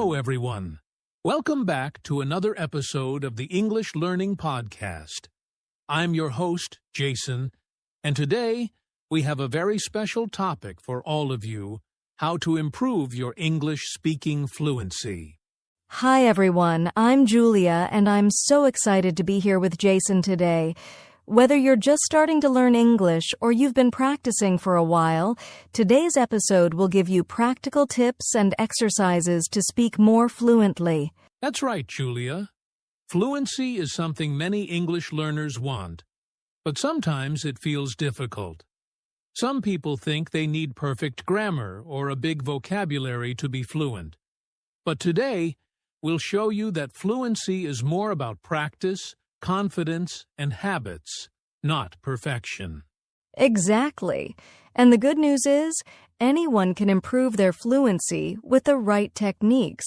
Hello, everyone. Welcome back to another episode of the English Learning Podcast. I'm your host, Jason, and today we have a very special topic for all of you: how to improve your English speaking fluency. Hi, everyone. I'm Julia, and I'm so excited to be here with Jason today. Whether you're just starting to learn English or you've been practicing for a while, today's episode will give you practical tips and exercises to speak more fluently. That's right, Julia. Fluency is something many English learners want, but sometimes it feels difficult. Some people think they need perfect grammar or a big vocabulary to be fluent. But today, we'll show you that fluency is more about practice, confidence, and habits, not perfection. Exactly. And the good news is, anyone can improve their fluency with the right techniques.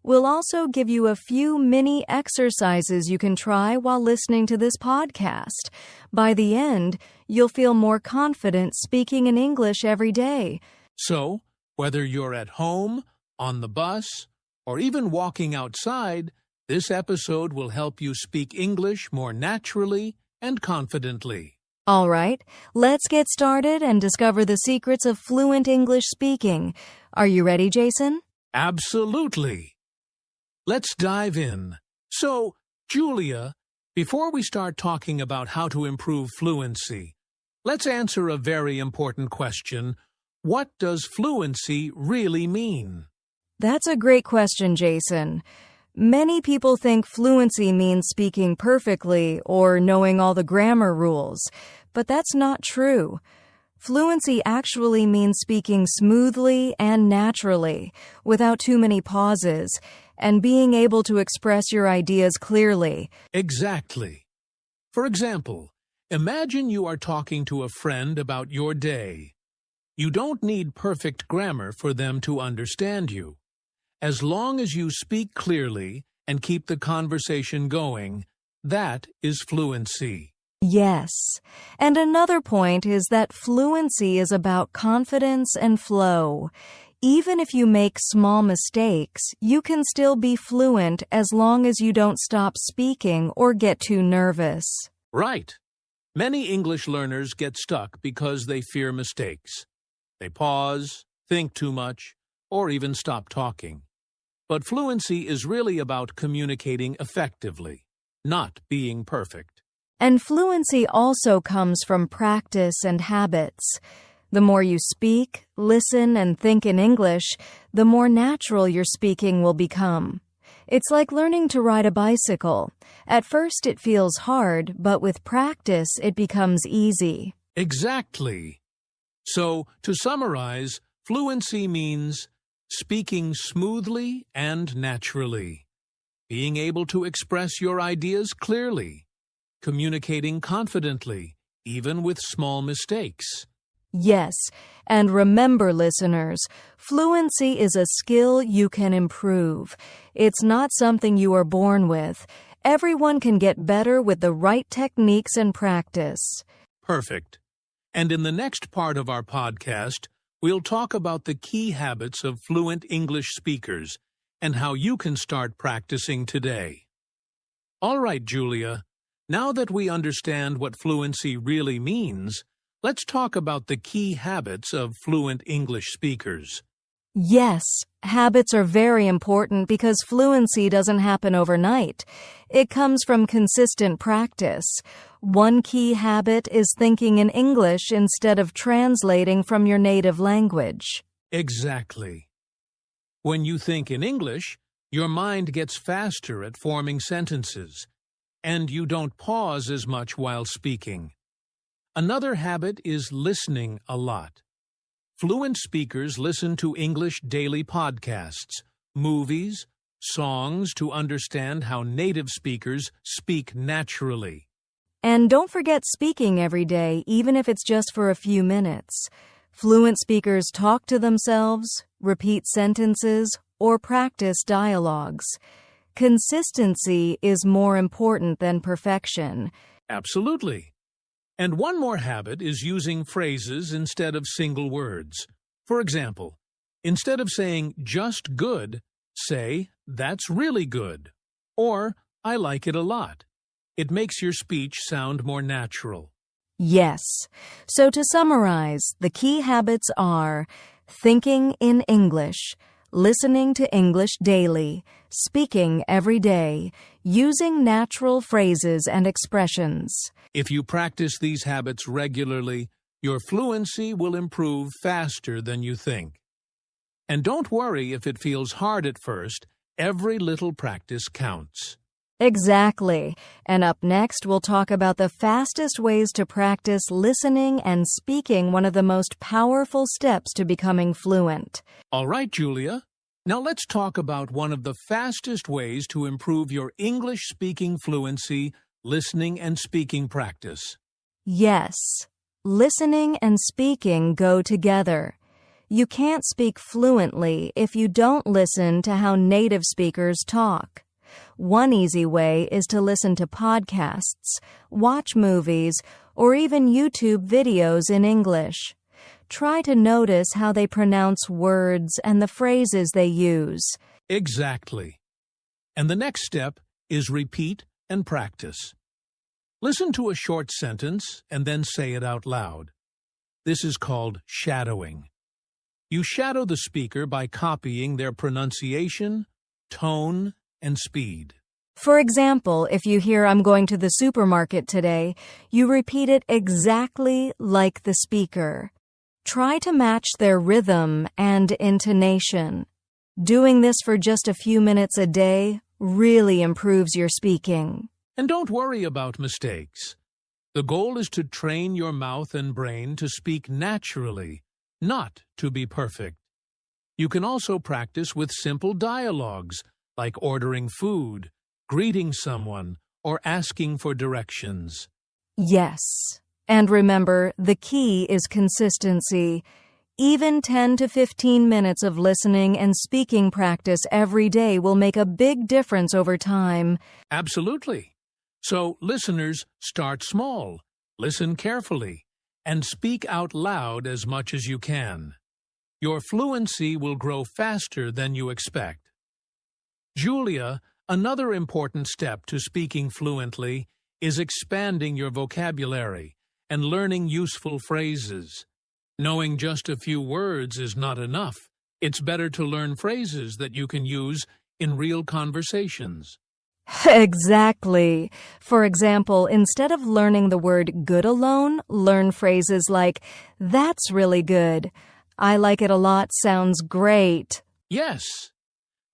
We'll also give you a few mini exercises you can try while listening to this podcast. By the end, you'll feel more confident speaking in English every day. So, whether you're at home, on the bus, or even walking outside, this episode will help you speak English more naturally and confidently. All right, let's get started and discover the secrets of fluent English speaking. Are you ready, Jason? Absolutely. Let's dive in. So, Julia, before we start talking about how to improve fluency, let's answer a very important question. What does fluency really mean? That's a great question, Jason. Many people think fluency means speaking perfectly or knowing all the grammar rules, but that's not true. Fluency actually means speaking smoothly and naturally, without too many pauses, and being able to express your ideas clearly. Exactly. For example, imagine you are talking to a friend about your day. You don't need perfect grammar for them to understand you. As long as you speak clearly and keep the conversation going, that is fluency. Yes. And another point is that fluency is about confidence and flow. Even if you make small mistakes, you can still be fluent as long as you don't stop speaking or get too nervous. Right. Many English learners get stuck because they fear mistakes. They pause, think too much, or even stop talking. But fluency is really about communicating effectively, not being perfect. And fluency also comes from practice and habits. The more you speak, listen, and think in English, the more natural your speaking will become. It's like learning to ride a bicycle. At first it feels hard, but with practice it becomes easy. Exactly. So, to summarize, fluency means speaking smoothly and naturally, being able to express your ideas clearly, communicating confidently, even with small mistakes. Yes, and remember, listeners, fluency is a skill you can improve. It's not something you are born with. Everyone can get better with the right techniques and practice. Perfect. And in the next part of our podcast, we'll talk about the key habits of fluent English speakers and how you can start practicing today. All right, Julia, now that we understand what fluency really means, let's talk about the key habits of fluent English speakers. Yes, habits are very important because fluency doesn't happen overnight. It comes from consistent practice. One key habit is thinking in English instead of translating from your native language. Exactly. When you think in English, your mind gets faster at forming sentences, and you don't pause as much while speaking. Another habit is listening a lot. Fluent speakers listen to English daily podcasts, movies, songs to understand how native speakers speak naturally. And don't forget speaking every day, even if it's just for a few minutes. Fluent speakers talk to themselves, repeat sentences, or practice dialogues. Consistency is more important than perfection. Absolutely. And one more habit is using phrases instead of single words. For example, instead of saying just good, Say, "That's really good," or "I like it a lot." It makes your speech sound more natural. Yes. So to summarize, the key habits are thinking in English, listening to English daily, speaking every day, using natural phrases and expressions. If you practice these habits regularly, your fluency will improve faster than you think. And don't worry if it feels hard at first. Every little practice counts. Exactly. And up next, we'll talk about the fastest ways to practice listening and speaking, one of the most powerful steps to becoming fluent. All right, Julia. Now let's talk about one of the fastest ways to improve your English speaking fluency, listening and speaking practice. Yes. Listening and speaking go together. You can't speak fluently if you don't listen to how native speakers talk. One easy way is to listen to podcasts, watch movies, or even YouTube videos in English. Try to notice how they pronounce words and the phrases they use. Exactly. And the next step is repeat and practice. Listen to a short sentence and then say it out loud. This is called shadowing. You shadow the speaker by copying their pronunciation, tone, and speed. For example, if you hear "I'm going to the supermarket today," you repeat it exactly like the speaker. Try to match their rhythm and intonation. Doing this for just a few minutes a day really improves your speaking. And don't worry about mistakes. The goal is to train your mouth and brain to speak naturally, not to be perfect. You can also practice with simple dialogues, like ordering food, greeting someone, or asking for directions. Yes. And remember, the key is consistency. Even 10 to 15 minutes of listening and speaking practice every day will make a big difference over time. Absolutely. So, listeners, start small, listen carefully, and speak out loud as much as you can. Your fluency will grow faster than you expect. Julia, another important step to speaking fluently is expanding your vocabulary and learning useful phrases. Knowing just a few words is not enough. It's better to learn phrases that you can use in real conversations. Exactly. For example, instead of learning the word good alone, learn phrases like, "That's really good," "I like it a lot" sounds great. Yes.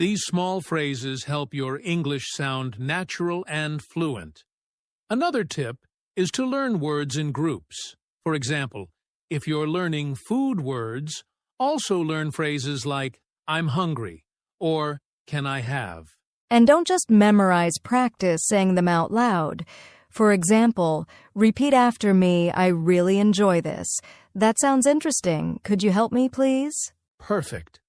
These small phrases help your English sound natural and fluent. Another tip is to learn words in groups. For example, if you're learning food words, also learn phrases like "I'm hungry" or "Can I have?" And don't just memorize, practice saying them out loud. For example, repeat after me, "I really enjoy this. That sounds interesting. Could you help me, please?" Perfect.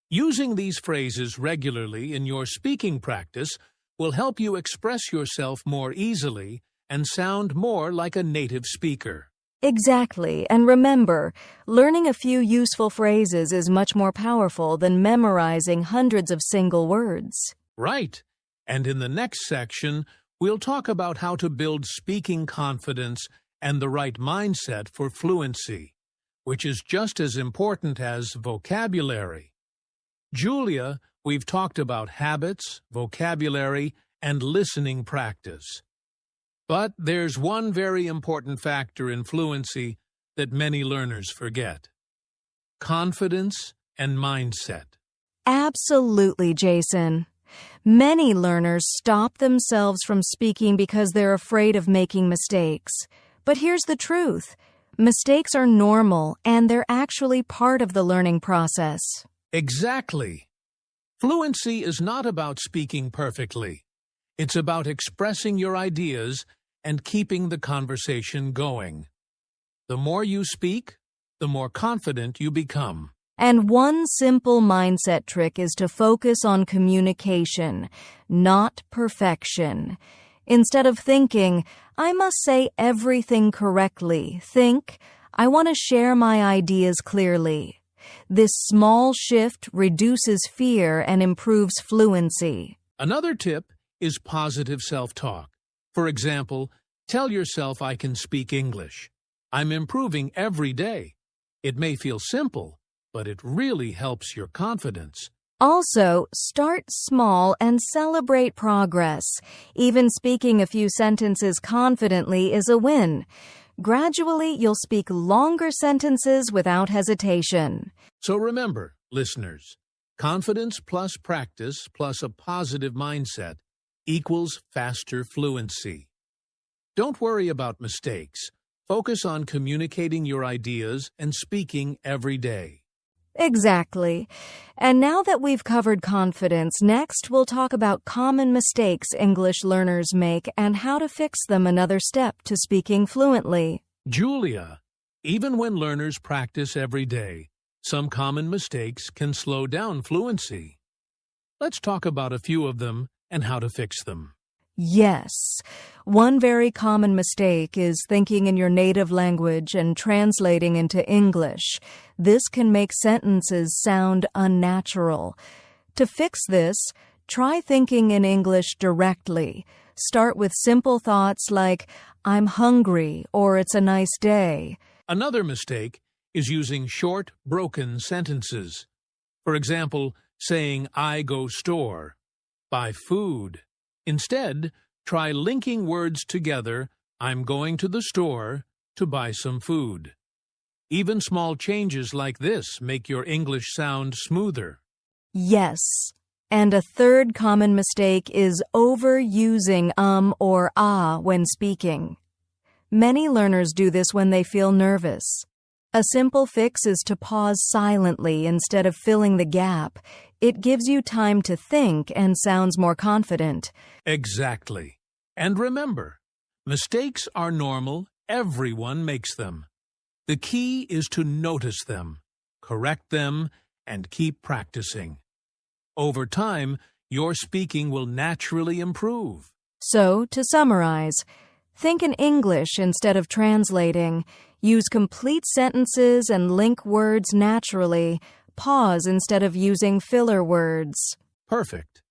Using these phrases regularly in your speaking practice will help you express yourself more easily and sound more like a native speaker. Exactly. And remember, learning a few useful phrases is much more powerful than memorizing hundreds of single words. Right. And in the next section, we'll talk about how to build speaking confidence and the right mindset for fluency, which is just as important as vocabulary. Julia, we've talked about habits, vocabulary, and listening practice. But there's one very important factor in fluency that many learners forget: confidence and mindset. Absolutely, Jason. Many learners stop themselves from speaking because they're afraid of making mistakes. But here's the truth. Mistakes are normal, and they're actually part of the learning process. Exactly. Fluency is not about speaking perfectly. It's about expressing your ideas and keeping the conversation going. The more you speak, the more confident you become. And one simple mindset trick is to focus on communication, not perfection. Instead of thinking, "I must say everything correctly," think, "I want to share my ideas clearly." This small shift reduces fear and improves fluency. Another tip is positive self-talk. For example, tell yourself I can speak English. I'm improving every day. It may feel simple, but it really helps your confidence. Also, start small and celebrate progress. Even speaking a few sentences confidently is a win. Gradually, you'll speak longer sentences without hesitation. So remember, listeners, confidence plus practice plus a positive mindset equals faster fluency. Don't worry about mistakes. Focus on communicating your ideas and speaking every day. Exactly. And now that we've covered confidence, next we'll talk about common mistakes English learners make and how to fix them, another step to speaking fluently. Julia, even when learners practice every day, some common mistakes can slow down fluency. Let's talk about a few of them and how to fix them. Yes. One very common mistake is thinking in your native language and translating into English. This can make sentences sound unnatural. To fix this, try thinking in English directly. Start with simple thoughts like, I'm hungry, or it's a nice day. Another mistake is using short, broken sentences. For example, saying, I go store, buy food. Instead, try linking words together, I'm going to the store to buy some food. Even small changes like this make your English sound smoother. Yes. And a third common mistake is overusing or ah when speaking. Many learners do this when they feel nervous. A simple fix is to pause silently instead of filling the gap. It gives you time to think and sounds more confident. Exactly. And remember, mistakes are normal. Everyone makes them. The key is to notice them, correct them, and keep practicing. Over time, your speaking will naturally improve. So, to summarize, think in English instead of translating. Use complete sentences and link words naturally. Pause instead of using filler words. Perfect.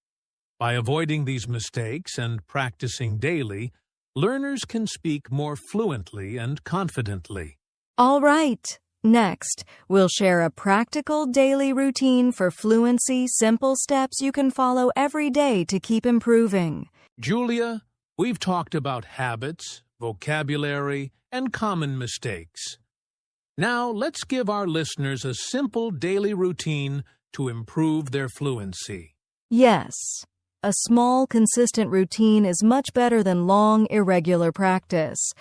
By avoiding these mistakes and practicing daily, learners can speak more fluently and confidently. All right. Next, we'll share a practical daily routine for fluency, simple steps you can follow every day to keep improving. Julia, we've talked about habits, vocabulary, and common mistakes. Now, let's give our listeners a simple daily routine to improve their fluency. Yes, a small, consistent routine is much better than long, irregular practice.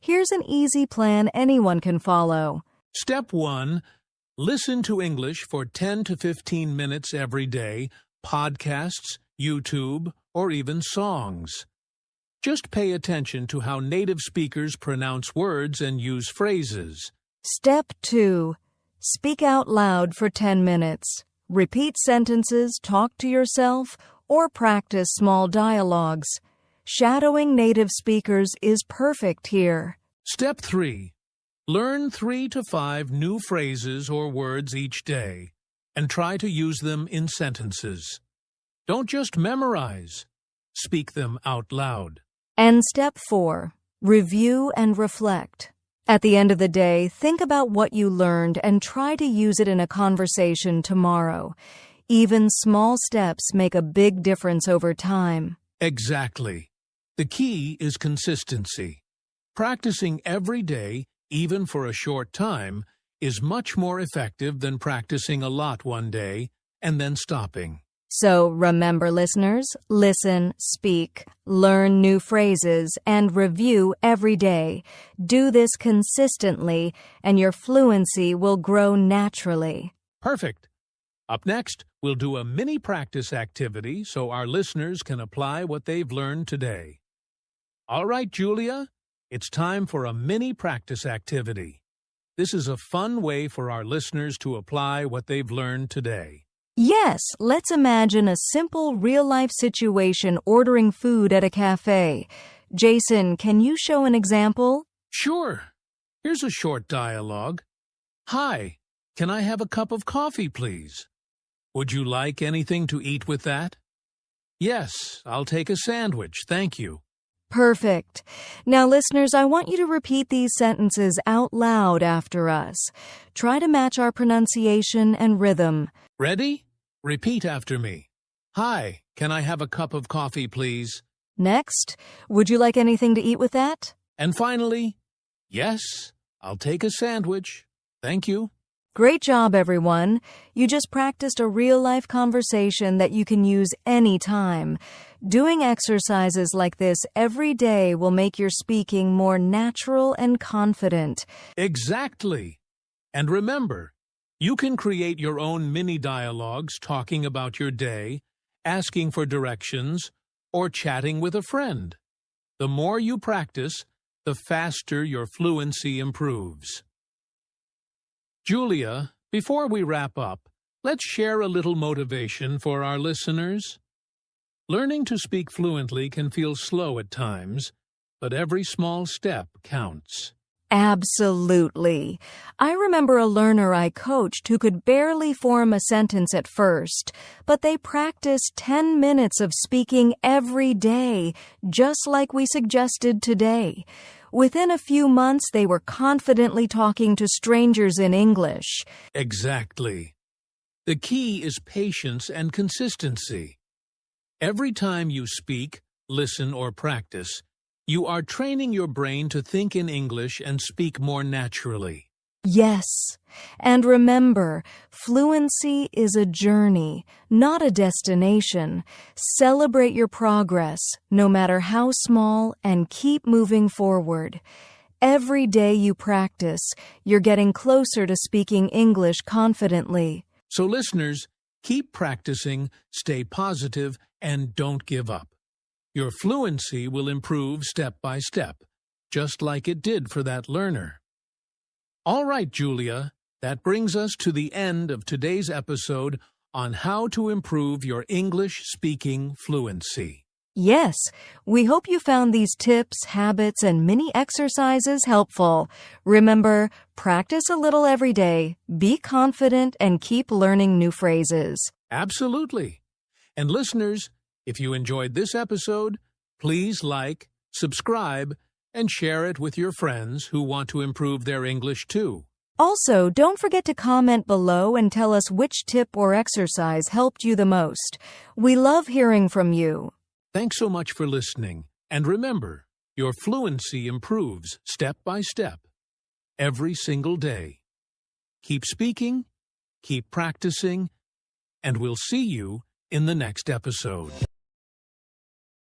Here's an easy plan anyone can follow. Step 1. Listen to English for 10 to 15 minutes every day, podcasts, YouTube, or even songs. Just pay attention to how native speakers pronounce words and use phrases. Step 2. Speak out loud for 10 minutes. Repeat sentences, talk to yourself, or practice small dialogues. Shadowing native speakers is perfect here. Step 3. Learn 3 to 5 new phrases or words each day, and try to use them in sentences. Don't just memorize. Speak them out loud. And step 4. Review and reflect. At the end of the day, think about what you learned and try to use it in a conversation tomorrow. Even small steps make a big difference over time. Exactly. The key is consistency. Practicing every day, even for a short time, is much more effective than practicing a lot one day and then stopping. So remember, listeners, listen, speak, learn new phrases, and review every day. Do this consistently, and your fluency will grow naturally. Perfect. Up next, we'll do a mini practice activity so our listeners can apply what they've learned today. All right, Julia, it's time for a mini practice activity. This is a fun way for our listeners to apply what they've learned today. Yes, let's imagine a simple real-life situation ordering food at a cafe. Jason, can you show an example? Sure. Here's a short dialogue. Hi, can I have a cup of coffee, please? Would you like anything to eat with that? Yes, I'll take a sandwich, thank you. Perfect. Now, listeners, I want you to repeat these sentences out loud after us. Try to match our pronunciation and rhythm. Ready? Repeat after me. Hi, can I have a cup of coffee, please? Next, would you like anything to eat with that? And finally, yes, I'll take a sandwich, thank you. Great job, everyone. You just practiced a real-life conversation that you can use anytime. Doing exercises like this every day will make your speaking more natural and confident. Exactly. And remember, you can create your own mini dialogues talking about your day, asking for directions, or chatting with a friend. The more you practice, the faster your fluency improves. Julia, before we wrap up, let's share a little motivation for our listeners. Learning to speak fluently can feel slow at times, but every small step counts. Absolutely. I remember a learner I coached who could barely form a sentence at first, but they practiced 10 minutes of speaking every day, just like we suggested today. Within a few months, they were confidently talking to strangers in English. Exactly. The key is patience and consistency. Every time you speak, listen, or practice, you are training your brain to think in English and speak more naturally. Yes. And remember, fluency is a journey, not a destination. Celebrate your progress, no matter how small, and keep moving forward. Every day you practice, you're getting closer to speaking English confidently. So listeners, keep practicing, stay positive, and don't give up. Your fluency will improve step by step, just like it did for that learner. All right, Julia, that brings us to the end of today's episode on how to improve your English speaking fluency. Yes, we hope you found these tips, habits, and mini exercises helpful. Remember, practice a little every day, be confident, and keep learning new phrases. Absolutely. And listeners, if you enjoyed this episode, please like, subscribe, and share it with your friends who want to improve their English too. Also, don't forget to comment below and tell us which tip or exercise helped you the most. We love hearing from you. Thanks so much for listening. And remember, your fluency improves step by step, every single day. Keep speaking, keep practicing, and we'll see you in the next episode.